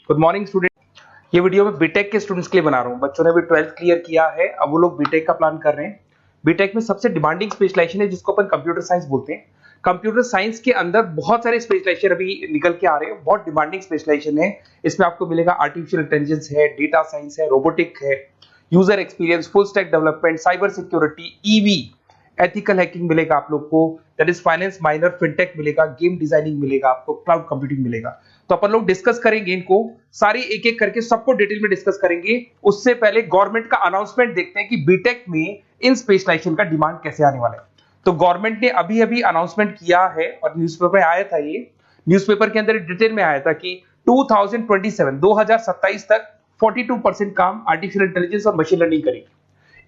Good morning student. ये video मैं BTech के स्टूडेंट्स के लिए बना रहा हूँ। बच्चों ने अभी 12th क्लियर किया है, अब वो लोग बीटेक का प्लान कर रहे हैं। बीटेक में सबसे डिमांडिंग स्पेशलाइजेशन है जिसको अपन कंप्यूटर साइंस बोलते हैं। कंप्यूटर साइंस के अंदर बहुत सारे स्पेशलाइजेशन अभी निकल के आ रहे हैं, बहुत डिमांडिंग स्पेशलाइजेशन है। इसमें आपको मिलेगा आर्टिफिशियल इंटेलिजेंस है, डेटा साइंस है, रोबोटिक है, user experience, full stack development, cyber security, EV, ethical hacking मिलेगा आप लोग को, that is finance minor, fintech मिलेगा, गेम डिजाइनिंग मिलेगा आपको, क्लाउड कंप्यूटिंग मिलेगा। तो अपन लोग डिस्कस करेंगे इनको सारी एक एक करके, सबको डिटेल में डिस्कस करेंगे। उससे पहले गवर्नमेंट का अनाउंसमेंट देखते हैं कि बीटेक में इन स्पेशलाइजेशन का डिमांड कैसे आने वाला है। तो गवर्नमेंट ने अभी अभी अनाउंसमेंट किया है और न्यूज़पेपर में आया था, ये न्यूज़पेपर के अंदर डिटेल में आया था कि 2027 तक 42% काम आर्टिफिशियल इंटेलिजेंस और मशीन लर्निंग करेगी।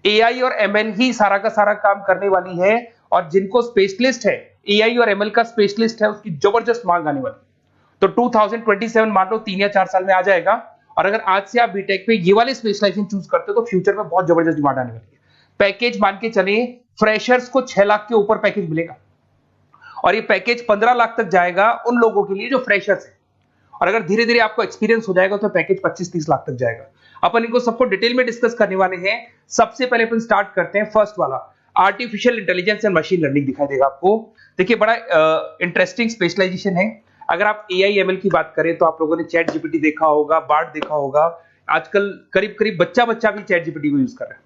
एआई और एमएल ही सारा का सारा काम करने वाली है, और जिनको स्पेशलिस्ट है, एआई और एमएल का स्पेशलिस्ट है, उसकी जबरदस्त मांग आने वाली। तो 2027 मान लो 3 या 4 साल में आ जाएगा। और अगर आज से आप बीटेक पे ये वाले स्पेशलाइजेशन चूज करते हो तो फ्यूचर में बहुत जबरदस्त डिमांड आने वाली है। पैकेज मान के चले, फ्रेशर्स को 6 लाख के ऊपर पैकेज मिलेगा, और ये पैकेज 15 लाख तक जाएगा उन लोगों के लिए जो फ्रेशर्स है। और अगर धीरे धीरे आपको एक्सपीरियंस हो जाएगा तो पैकेज 25-30 लाख तक जाएगा। अपन इनको सबको डिटेल में डिस्कस करने वाले हैं। सबसे पहले अपन स्टार्ट करते हैं फर्स्ट वाला, artificial intelligence and machine learning दिखाई देगा आपको। देखिए बड़ा इंटरेस्टिंग स्पेशलाइजेशन है। अगर आप एआई एमएल की बात करें तो आप लोगों ने चैट जीपीटी देखा होगा, बार्ड देखा होगा। आजकल करीब करीब बच्चा भी चैट जीपीटी को यूज कर रहा है।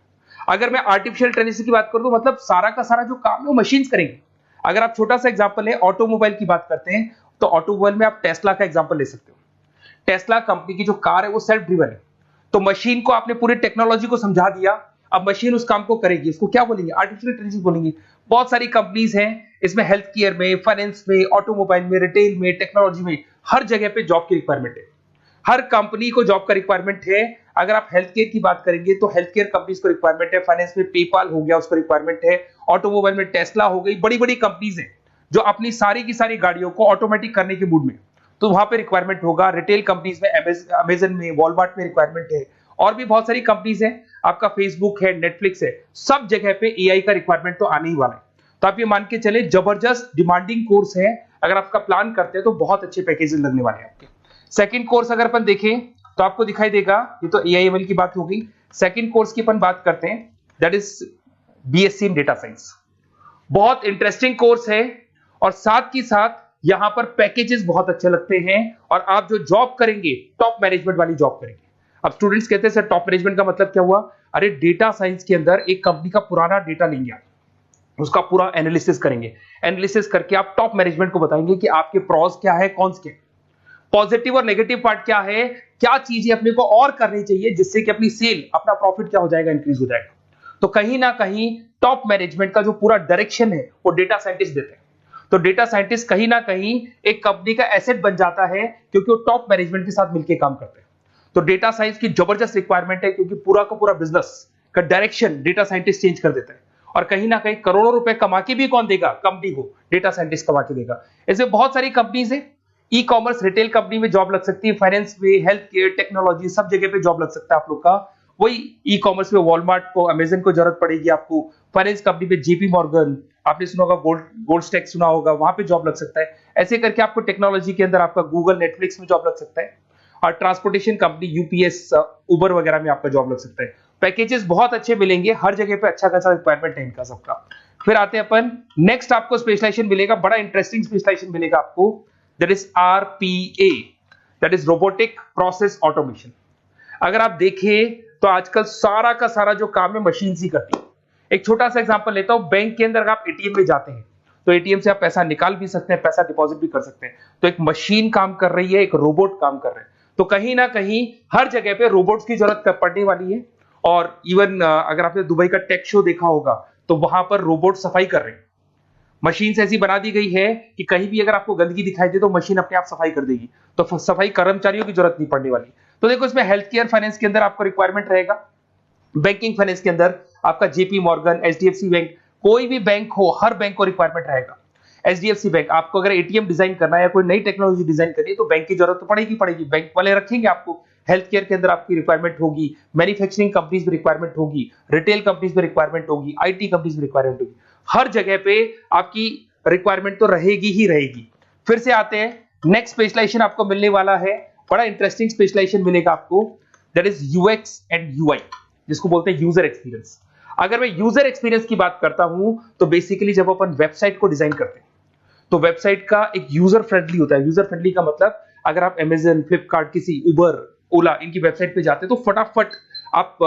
अगर मैं आर्टिफिशियल इंटेलिजेंस की बात करूं तो मतलब सारा का सारा जो काम है वो मशीन्स करेंगे। अगर आप छोटा सा एग्जांपल है, ऑटोमोबाइल की बात करते हैं तो ऑटोमोबाइल में आप टेस्ला का एग्जांपल ले सकते हो। टेस्ला कंपनी की जो कार है वो सेल्फ ड्रिवन है। तो मशीन को आपने पूरी टेक्नोलॉजी को समझा दिया, अब मशीन उस काम को करेगी। इसको क्या बोलेंगे? आर्टिफिशियल इंटेलिजेंस बोलेंगे। बहुत सारी कंपनीज हैं इसमें, हेल्थ केयर में, फाइनेंस में, ऑटोमोबाइल में, रिटेल में, टेक्नोलॉजी में, हर जगह पे जॉब की रिक्वायरमेंट है। हर कंपनी को जॉब का रिक्वायरमेंट है। अगर आप हेल्थ केयर की बात करेंगे तो हेल्थ केयर कंपनीज को रिक्वायरमेंट है, फाइनेंस में पेपाल हो गया उसको रिक्वायरमेंट है, ऑटोमोबाइल में टेस्ला हो गई, बड़ी बड़ी कंपनीज हैं जो अपनी सारी की सारी गाड़ियों को ऑटोमेटिक करने के मूड में, तो वहां पे रिक्वायरमेंट होगा। रिटेल कंपनीज में अमेजन में, वॉलमार्ट में रिक्वायरमेंट है, और भी बहुत सारी कंपनीज हैं, आपका फेसबुक है, नेटफ्लिक्स है, सब जगह पे एआई का रिक्वायरमेंट तो आने ही वाला है। तो आप ये मान के चले जबरदस्त डिमांडिंग कोर्स है। अगर आपका प्लान करते हैं तो बहुत अच्छे पैकेजेस लगने वाले हैं आपके। सेकंड कोर्स अगर अपन देखें तो आपको दिखाई देगा, ये तो एआई एमएल की बात हो गई। सेकंड कोर्स की अपन बात करते हैं, that is BSc in data science. बहुत इंटरेस्टिंग कोर्स है, और साथ ही साथ यहां पर पैकेजेस बहुत अच्छे लगते हैं, और आप जो जॉब करेंगे टॉप मैनेजमेंट वाली जॉब करेंगे। अब स्टूडेंट्स कहते हैं सर टॉप मैनेजमेंट का मतलब क्या हुआ? अरे डेटा साइंस के अंदर एक कंपनी का पुराना डेटा लेंगे आप, उसका पूरा एनालिसिस करेंगे, एनालिसिस करके आप टॉप मैनेजमेंट को बताएंगे कि आपके प्रॉस क्या है, कॉन्स क्या है, पॉजिटिव और नेगेटिव पार्ट क्या है, क्या चीजें अपने को और करनी चाहिए जिससे कि अपनी सेल, अपना प्रॉफिट क्या हो जाएगा, इंक्रीज हो जाएगा। तो कहीं ना कहीं टॉप मैनेजमेंट का जो पूरा डायरेक्शन है वो डेटा साइंटिस्ट देते हैं। तो डेटा साइंटिस्ट कहीं ना कहीं एक कंपनी का एसेट बन जाता है, क्योंकि वो टॉप मैनेजमेंट के साथ मिलकर काम करते हैं। तो डेटा साइंस की जबरदस्त रिक्वायरमेंट है, क्योंकि पूरा का पूरा बिजनेस का डायरेक्शन डेटा साइंटिस्ट चेंज कर देता है। और कहीं ना कहीं करोड़ों रुपए कमा के भी कौन देगा? कंपनी को डेटा साइंटिस्ट कमा के देगा। ऐसे बहुत सारी कंपनीज है, ई कॉमर्स, रिटेल कंपनी में जॉब लग सकती है, फाइनेंस में, हेल्थ केयर, टेक्नोलॉजी, सब जगह पे जॉब लग सकता है आप लोग का। वही ई कॉमर्स में वॉलमार्ट को, अमेजन को जरूरत पड़ेगी आपको। फाइनेंस कंपनी में जेपी मॉर्गन, आपने सुना होगा, गोल्ड स्टैक सुना होगा, वहां पे जॉब लग सकता है। ऐसे करके आपको टेक्नोलॉजी के अंदर आपका गूगल, नेटफ्लिक्स में जॉब लग सकता है। और ट्रांसपोर्टेशन कंपनी, यूपीएस, उबर वगैरह में आपका जॉब लग सकता है। पैकेजेस बहुत अच्छे मिलेंगे, हर जगह पे अच्छा खासा रिक्वायरमेंट है इनका सबका। फिर आते हैं अपन नेक्स्ट, आपको स्पेशलाइजेशन मिलेगा, बड़ा इंटरेस्टिंग स्पेशलाइजेशन मिलेगा आपको, that is RPA, that is robotic process automation. अगर आप देखें तो आजकल सारा का सारा जो काम है मशीन ही करती है। एक छोटा सा एग्जांपल लेता हूं, बैंक के अंदर आप एटीएम में जाते हैं तो एटीएम से आप पैसा निकाल भी सकते हैं, पैसा डिपॉजिट भी कर सकते हैं। तो एक मशीन काम कर रही है, एक रोबोट काम कर रहे हैं। तो कहीं ना कहीं हर जगह पे रोबोट्स की जरूरत पड़ने वाली है। और इवन अगर आपने दुबई का टेक शो देखा होगा तो वहां पर रोबोट सफाई कर रहे हैं। मशीन ऐसी बना दी गई है कि कहीं भी अगर आपको गंदगी दिखाई दे तो मशीन अपने आप सफाई कर देगी, तो सफाई कर्मचारियों की जरूरत नहीं पड़ने वाली। तो देखो इसमें हेल्थ केयर, फाइनेंस के अंदर आपको रिक्वायरमेंट रहेगा, बैंकिंग फाइनेंस के अंदर आपका जेपी मॉर्गन, एचडीएफसी बैंक, कोई भी बैंक हो, हर बैंक को रिक्वायरमेंट रहेगा। एचडीएफसी बैंक, आपको अगर एटीएम डिजाइन करना है या कोई नई टेक्नोलॉजी डिजाइन करनी है तो बैंक की जरूरत तो पड़ेगी, बैंक वाले रखेंगे आपको। हेल्थ केयर के अंदर आपकी रिक्वायरमेंट होगी, मैन्युफैक्चरिंग कंपनीज में रिक्वायरमेंट होगी, रिटेल कंपनीज में रिक्वायरमेंट होगी, आईटी कंपनीज में रिक्वायरमेंट होगी। हर जगह पे आपकी रिक्वायरमेंट तो रहेगी ही रहेगी। फिर से आते हैं, नेक्स्ट स्पेशलाइजेशन आपको मिलने वाला है बड़ा इंटरेस्टिंग स्पेशलाइजेशन मिलेगा आपको, that is UX and UI, जिसको बोलते हैं यूजर एक्सपीरियंस। अगर मैं यूजर एक्सपीरियंस की बात करता हूं तो बेसिकली जब अपन वेबसाइट को डिजाइन करते हैं तो वेबसाइट का एक यूजर फ्रेंडली होता है। यूजर फ्रेंडली का मतलब अगर आप अमेजन, फ्लिपकार्ट, किसी उबर, ओला इनकी वेबसाइट पे जाते हो तो फटाफट आप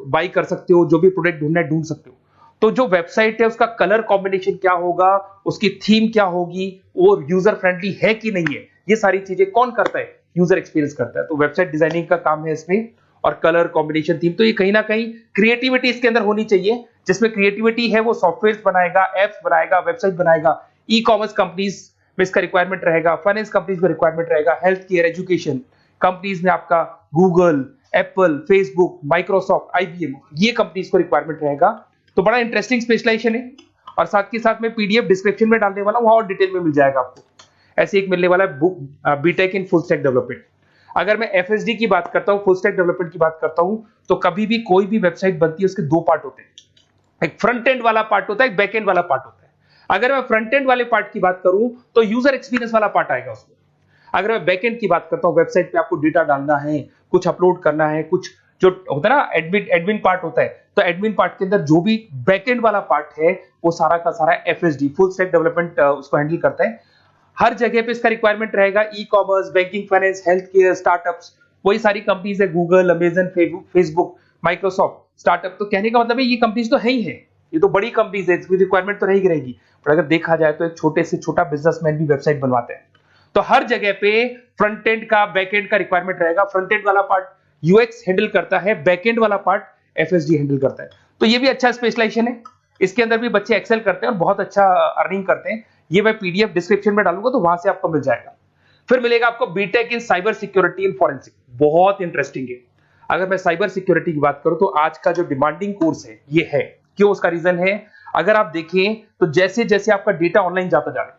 बाई कर सकते हो, जो भी प्रोडक्ट ढूंढना है ढूंढ सकते हो। तो जो वेबसाइट है उसका कलर कॉम्बिनेशन क्या होगा, उसकी थीम क्या होगी, वो यूजर फ्रेंडली है कि नहीं है, ये सारी चीजें कौन करता है, यूजर एक्सपीरियंस करता है। तो वेबसाइट डिजाइनिंग का काम है इसमें, और कलर कॉम्बिनेशन, थीम, तो ये कहीं ना कहीं क्रिएटिविटी इसके अंदर होनी चाहिए। जिसमें क्रिएटिविटी है वो सॉफ्टवेयर बनाएगा, एप्स बनाएगा, वेबसाइट बनाएगा। ई कॉमर्स कंपनीज में इसका रिक्वायरमेंट रहेगा, फाइनेंस कंपनीज में रिक्वायरमेंट रहेगा, हेल्थ केयर, एजुकेशन कंपनीज में आपका Google, Apple, Facebook, Microsoft, IBM, ये कंपनीज को रिक्वायरमेंट रहेगा। तो बड़ा इंटरेस्टिंग स्पेशलाइजेशन है, और साथ के साथ में पीडीएफ डिस्क्रिप्शन में डालने वाला हूं, और डिटेल में मिल जाएगा आपको। ऐसे एक मिलने वाला है book, BTech in full stack development. अगर मैं एफएसडी की बात करता हूं, फुल स्टैक डेवलपमेंट की बात करता हूं, तो कभी भी कोई भी वेबसाइट बनती है उसके दो पार्ट होते हैं, एक फ्रंट एंड वाला पार्ट होता है, एक बैक एंड वाला पार्ट होता है। अगर मैं फ्रंट एंड वाले पार्ट की बात करूं तो यूजर एक्सपीरियंस वाला पार्ट आएगा उसमें। अगर मैं बैक एंड की बात करता हूं, वेबसाइट पे आपको डेटा डालना है, कुछ अपलोड करना है, कुछ जो होता है ना एडमिन पार्ट होता है, तो एडमिन पार्ट के अंदर जो भी बैक एंड वाला पार्ट है वो सारा का सारा एफएसडी, फुल स्टैक डेवलपमेंट, उसको हैंडल करता है। हर जगह पे इसका रिक्वायरमेंट रहेगा। E commerce, banking, finance, health care, startups, वही सारी कंपनीज है, Google, Amazon, Facebook, Microsoft, startup. तो कहने का मतलब है ये कंपनीज तो है ही है, ये तो बड़ी कंपनीज है, इसकी रिक्वायरमेंट तो रहेगी। पर अगर देखा जाए तो एक छोटे से छोटा बिजनेसमैन भी वेबसाइट बनवाते हैं। तो हर जगह पे फ्रंट एंड का, बैक एंड का रिक्वायरमेंट रहेगा। फ्रंट एंड वाला पार्ट यूएक्स हैंडल करता है, बैक एंड वाला पार्ट एफएसडी हैंडल करता है। तो ये भी अच्छा स्पेशलाइजेशन है, इसके अंदर भी बच्चे एक्सेल करते हैं और बहुत अच्छा अर्निंग करते हैं। ये मैं पीडीएफ डिस्क्रिप्शन में डालूंगा तो वहां से आपको मिल जाएगा। फिर मिलेगा आपको BTech in cyber security and forensic, बहुत इंटरेस्टिंग है। अगर मैं साइबर सिक्योरिटी की बात करूं तो आज का जो डिमांडिंग कोर्स है ये है, क्यों, उसका रीजन है, अगर आप देखें तो जैसे जैसे आपका डेटा ऑनलाइन जाता जा रहा है,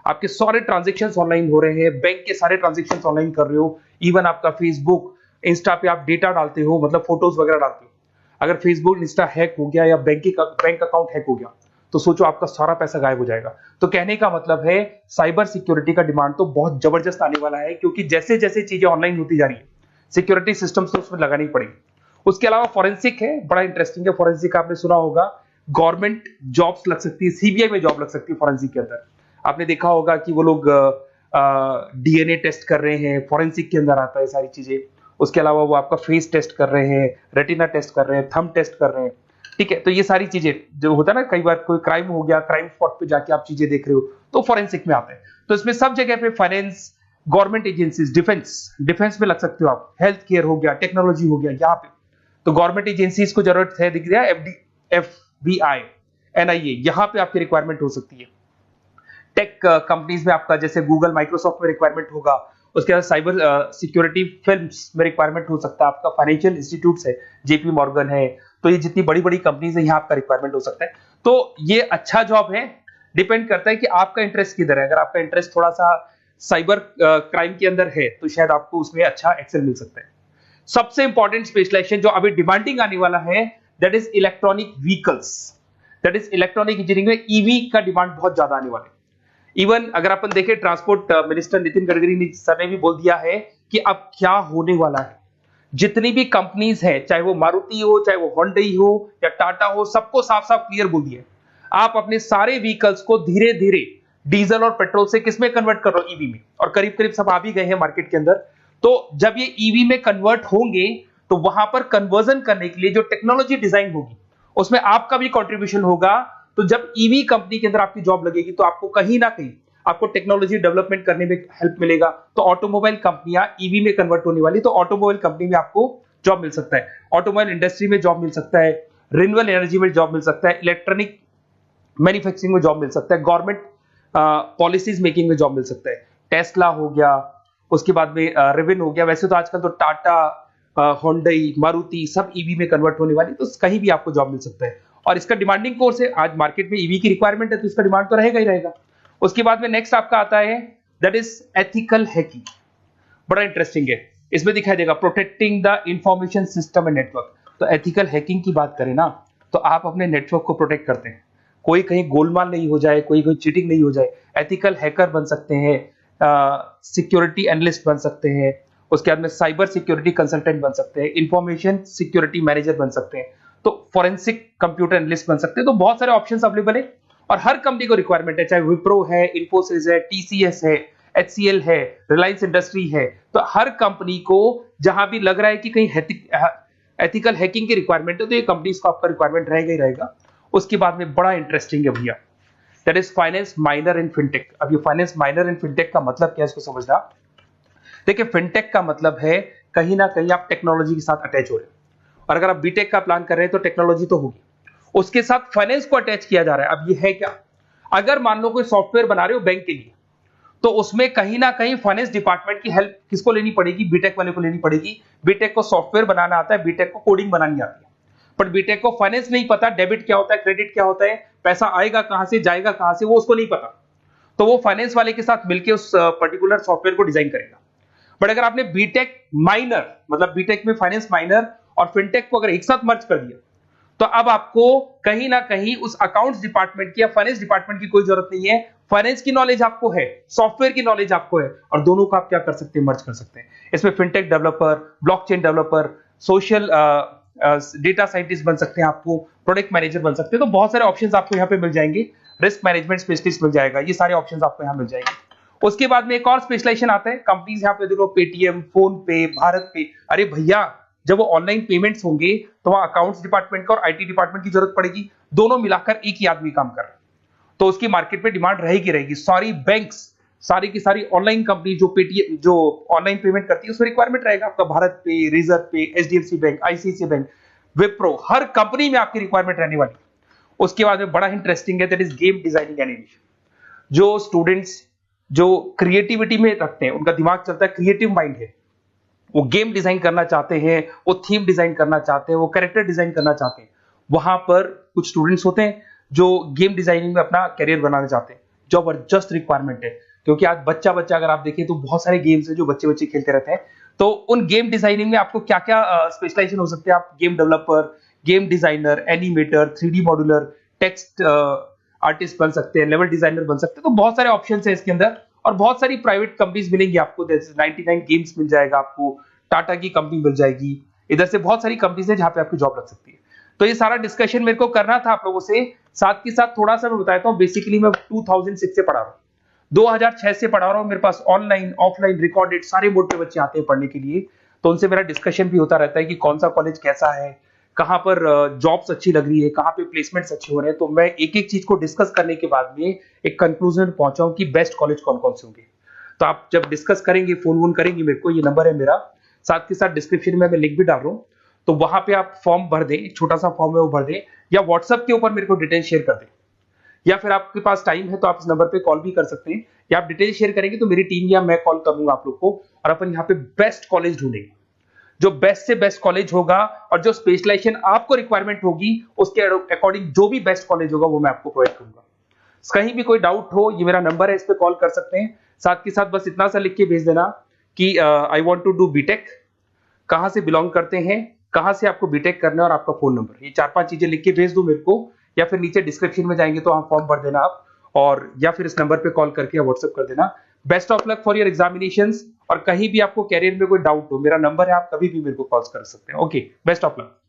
आपके सारे ट्रांजेक्शन्स ऑनलाइन हो रहे हैं, बैंक के सारे ट्रांजेक्शन्स ऑनलाइन कर रहे हो, इवन आपका फेसबुक, इंस्टा पे आप डेटा डालते हो, मतलब फोटोज वगैरह डालते हो। अगर फेसबुक, इंस्टा हैक हो गया या बैंक अकाउंट हैक हो गया तो सोचो आपका सारा पैसा गायब हो जाएगा। तो कहने का मतलब है साइबर सिक्योरिटी का डिमांड तो बहुत जबरदस्त आने वाला है, क्योंकि जैसे जैसे चीजें ऑनलाइन होती जा रही है सिक्योरिटी सिस्टम्स तो उसमें लगानी पड़ेगी। उसके अलावा फॉरेंसिक है, बड़ा इंटरेस्टिंग है। फॉरेंसिक आपने सुना होगा, गवर्नमेंट जॉब्स लग सकती है, सीबीआई में जॉब लग सकती है फॉरेंसिक के अंदर। आपने देखा होगा कि वो लोग डीएनए टेस्ट कर रहे हैं, फॉरेंसिक के अंदर आता है सारी चीजें। उसके अलावा वो आपका फेस टेस्ट कर रहे हैं, रेटिना टेस्ट कर रहे हैं, थंब टेस्ट कर रहे हैं, ठीक है। तो ये सारी चीजें जो होता है ना, कई बार कोई क्राइम हो गया, क्राइम स्पॉट पे जाके आप चीजें देख रहे हो तो फॉरेंसिक में आता है। तो इसमें सब जगह पे फाइनेंस, गवर्नमेंट एजेंसीज, डिफेंस में लग सकते हो आप, हेल्थ केयर हो गया, टेक्नोलॉजी हो गया, यहाँ पे तो गवर्नमेंट एजेंसीज को जरूरत है, दिख रहा है, एफबीआई, एनआईए, यहाँ पे आपकी रिक्वायरमेंट हो सकती है। टेक कंपनीज में आपका जैसे गूगल, माइक्रोसॉफ्ट में रिक्वायरमेंट होगा। उसके बाद साइबर सिक्योरिटी फिल्म्स में रिक्वायरमेंट हो सकता है आपका, फाइनेंशियल इंस्टीट्यूट्स है, जेपी मॉर्गन है, तो ये जितनी बड़ी बड़ी कंपनीज है यहाँ आपका रिक्वायरमेंट हो सकता है। तो ये अच्छा जॉब है, डिपेंड करता है कि आपका इंटरेस्ट किधर है। अगर आपका इंटरेस्ट थोड़ा सा साइबर क्राइम के अंदर है तो शायद आपको उसमें अच्छा एक्सेल मिल सकता है। सबसे इंपॉर्टेंट स्पेशलाइजेशन जो अभी डिमांडिंग आने वाला है, that is electronic vehicles, that is electronic engineering में ईवी का डिमांड बहुत ज्यादा आने वाला है। इवन अगर अपन देखें, transport minister Nitin Gadkari sir ने भी बोल दिया है कि अब क्या होने वाला है, जितनी भी कंपनीज है, चाहे वो मारुति हो, चाहे वो होंडई हो या टाटा हो, सबको साफ साफ क्लियर बोल दिया, आप अपने सारे व्हीकल्स को धीरे धीरे डीजल और पेट्रोल से किसमें कन्वर्ट कर रहे हो, ईवी में। और करीब करीब सब आ भी गए हैं मार्केट के अंदर। तो जब ये ईवी में कन्वर्ट होंगे तो वहां पर कन्वर्जन करने के लिए जो टेक्नोलॉजी डिजाइन होगी उसमें आपका भी कंट्रीब्यूशन होगा। तो जब ईवी कंपनी के अंदर आपकी जॉब लगेगी तो आपको कहीं ना कहीं आपको टेक्नोलॉजी डेवलपमेंट करने में हेल्प मिलेगा। तो ऑटोमोबाइल कंपनियां ईवी में कन्वर्ट होने वाली, तो ऑटोमोबाइल कंपनी में आपको जॉब मिल सकता है, ऑटोमोबाइल इंडस्ट्री में जॉब मिल सकता है, रिन्यूएबल एनर्जी में जॉब मिल सकता है, इलेक्ट्रॉनिक मैन्युफैक्चरिंग में जॉब मिल सकता है, गवर्नमेंट पॉलिसीज मेकिंग में जॉब मिल सकता है, टेस्ला हो गया, उसके बाद में रिविन हो गया। वैसे तो आजकल तो टाटा, होंडई, मारुति सब ईवी में कन्वर्ट होने वाली, तो कहीं भी आपको जॉब मिल सकता है। और इसका डिमांडिंग कोर्स है, आज मार्केट में ईवी की रिक्वायरमेंट है तो इसका डिमांड तो रहेगा ही रहेगा। उसके बाद में नेक्स्ट आपका आता है दैट इज एथिकल हैकिंग, बड़ा इंटरेस्टिंग है। इसमें दिखाई देगा protecting the information system and network. तो एथिकल हैकिंग की बात करें ना, तो आप अपने नेटवर्क को प्रोटेक्ट करते हैं, कोई कहीं गोलमाल नहीं हो जाए, कोई चीटिंग नहीं हो जाए। एथिकल हैकर बन सकते हैं, सिक्योरिटी एनालिस्ट बन सकते हैं, उसके बाद में साइबर सिक्योरिटी कंसल्टेंट बन सकते हैं, इंफॉर्मेशन सिक्योरिटी मैनेजर बन सकते हैं, तो फॉरेंसिक कंप्यूटर एनालिस्ट बन सकते हैं। तो बहुत सारे ऑप्शंस अवेलेबल है और हर कंपनी को रिक्वायरमेंट है, चाहे विप्रो है, इन्फोसिस है, टीसीएस है, एचसीएल है, रिलायंस इंडस्ट्री है। तो हर कंपनी को जहां भी लग रहा है कि कहीं एथिकल हैकिंग की रिक्वायरमेंट है तो ये कंपनीज को आपका रिक्वायरमेंट रहेगा ही रहेगा। उसके बाद में बड़ा इंटरेस्टिंग है भैया, that is finance minor in fintech. अब ये फाइनेंस माइनर इन फिनटेक का मतलब क्या है इसको समझना। देखिए फिनटेक का मतलब है कहीं ना कहीं आप टेक्नोलॉजी के साथ अटैच हो रहे हो, और अगर आप बीटेक का प्लान कर रहे हैं तो टेक्नोलॉजी तो होगी, उसके साथ फाइनेंस को अटैच किया जा रहा है। अब ये है क्या, अगर मान लो कोई सॉफ्टवेयर बना रहे हो बैंक के लिए, तो उसमें कहीं ना कहीं फाइनेंस डिपार्टमेंट की हेल्प किसको लेनी पड़ेगी, बीटेक वाले को लेनी पड़ेगी। बीटेक को सॉफ्टवेयर बनाना आता है, बीटेक को कोडिंग बनानी आती है, बट बीटेक को फाइनेंस नहीं पता, डेबिट क्या होता है, क्रेडिट क्या होता है, पैसा आएगा कहां से, जाएगा कहां से, वो उसको नहीं पता। तो वो फाइनेंस वाले के साथ मिलकर उस पर्टिकुलर सॉफ्टवेयर को डिजाइन करेगा। बट अगर आपने बीटेक माइनर, मतलब बीटेक में फाइनेंस माइनर और फिनटेक को अगर एक साथ मर्ज कर दिया, तो अब आपको कहीं ना कहीं उस अकाउंट्स डिपार्टमेंट की या फाइनेंस डिपार्टमेंट की कोई जरूरत नहीं है। फाइनेंस की नॉलेज आपको है, सॉफ्टवेयर की नॉलेज आपको है, और दोनों को आप क्या कर सकते हैं, मर्ज कर सकते हैं। इसमें fintech developer, blockchain developer, social data scientist बन सकते हैं, आपको प्रोडक्ट मैनेजर बन सकते हैं। तो बहुत सारे ऑप्शंस आपको यहाँ पे मिल जाएंगे, रिस्क मैनेजमेंट स्पेशलिस्ट मिल जाएगा, ये सारे ऑप्शंस आपको यहाँ मिल जाएंगे। उसके बाद में एक और स्पेशलाइजेशन आता है, कंपनीज यहाँ पे देखो पेटीएम, फोन पे, भारत पे। अरे भैया जब वो ऑनलाइन पेमेंट्स होंगे तो वहां अकाउंट्स डिपार्टमेंट का और आईटी डिपार्टमेंट की जरूरत पड़ेगी, दोनों मिलाकर एक ही आदमी काम कर रहा है, तो उसकी मार्केट में डिमांड रहेगी रहेगी। सारी बैंक्स, सारी की सारी ऑनलाइन कंपनी जो पेटीएम, जो ऑनलाइन पेमेंट करती है, उसमें रिक्वायरमेंट रहेगा आपका भारत पे, Razorpay, HDFC bank, ICICI bank, Wipro, हर कंपनी में आपकी रिक्वायरमेंट रहने वाली। उसके बाद में बड़ा इंटरेस्टिंग है, that is game designing animation. जो स्टूडेंट्स जो क्रिएटिविटी में रखते हैं, उनका दिमाग चलता है, क्रिएटिव माइंड है, वो गेम डिजाइन करना चाहते हैं, वो थीम डिजाइन करना चाहते हैं, वो कैरेक्टर डिजाइन करना चाहते हैं, वहां पर कुछ स्टूडेंट्स होते हैं जो गेम डिजाइनिंग में अपना करियर बनाना चाहते हैं। जबरदस्त रिक्वायरमेंट है, क्योंकि आज बच्चा अगर आप देखें तो बहुत सारे गेम्स हैं जो बच्चे खेलते रहते हैं। तो उन गेम डिजाइनिंग में आपको क्या क्या स्पेशलाइजेशन हो सकते हैं, आप game developer, game designer, animator, 3D modular, text artist बन सकते हैं, लेवल डिजाइनर बन सकते हैं। तो बहुत सारे ऑप्शन है इसके अंदर, और बहुत सारी प्राइवेट कंपनीज मिलेंगी आपको, जैसे 99 गेम्स मिल जाएगा आपको, टाटा की कंपनी मिल जाएगी, इधर से बहुत सारी कंपनीज है जहां पे आपकी जॉब लग सकती है। तो ये सारा डिस्कशन मेरे को करना था आप लोगों से, साथ के साथ थोड़ा सा मैं बताता हूँ। बेसिकली मैं 2006 से पढ़ा रहा हूँ, 2006 से पढ़ा रहा हूँ। मेरे पास ऑनलाइन ऑफलाइन रिकॉर्डेड सारे बोर्ड पे बच्चे आते हैं पढ़ने के लिए, तो उनसे मेरा डिस्कशन भी होता रहता है कि कौन सा कॉलेज कैसा है, कहाँ पर जॉब्स अच्छी लग रही है, कहाँ पे प्लेसमेंट्स अच्छे हो रहे हैं। तो मैं एक एक चीज को डिस्कस करने के बाद में एक कंक्लूजन पहुंचा हूं कि बेस्ट कॉलेज कौन कौन से होंगे। तो आप जब डिस्कस करेंगे, फोन वोन करेंगे मेरे को, ये नंबर है मेरा, साथ के साथ डिस्क्रिप्शन में मैं लिंक भी डाल रहा हूँ, तो वहां पे आप फॉर्म भर दें, एक छोटा सा फॉर्म है वो भर दें, या व्हाट्सएप के ऊपर मेरे को डिटेल शेयर कर दें, या फिर आपके पास टाइम है तो आप इस नंबर पे कॉल भी कर सकते हैं, या आप डिटेल शेयर करेंगे तो मेरी टीम या मैं कॉल करूंगा आप लोग को, और अपन यहाँ पे बेस्ट कॉलेज ढूंढेंगे, जो बेस्ट से बेस्ट कॉलेज होगा, और जो स्पेशलाइजेशन आपको रिक्वायरमेंट होगी उसके अकॉर्डिंग जो भी बेस्ट कॉलेज होगा वो मैं आपको प्रोवाइड करूंगा। कहीं भी कोई डाउट हो, ये मेरा नंबर है, इस पे कॉल कर सकते हैं। साथ के साथ बस इतना सा लिख के भेज देना कि I want to do BTech, कहां से बिलोंग करते हैं, कहां से आपको बीटेक करना है, और आपका फोन नंबर, ये 4-5 चीजें लिख के भेज दो मेरे को, या फिर नीचे डिस्क्रिप्शन में जाएंगे तो वहां फॉर्म भर देना आप, और या फिर इस नंबर पे कॉल करके या व्हाट्सएप कर देना। Best of luck for your examinations, और कहीं भी आपको कैरियर में कोई डाउट हो, मेरा नंबर है, आप कभी भी मेरे को कॉल कर सकते हैं। Okay, best of luck.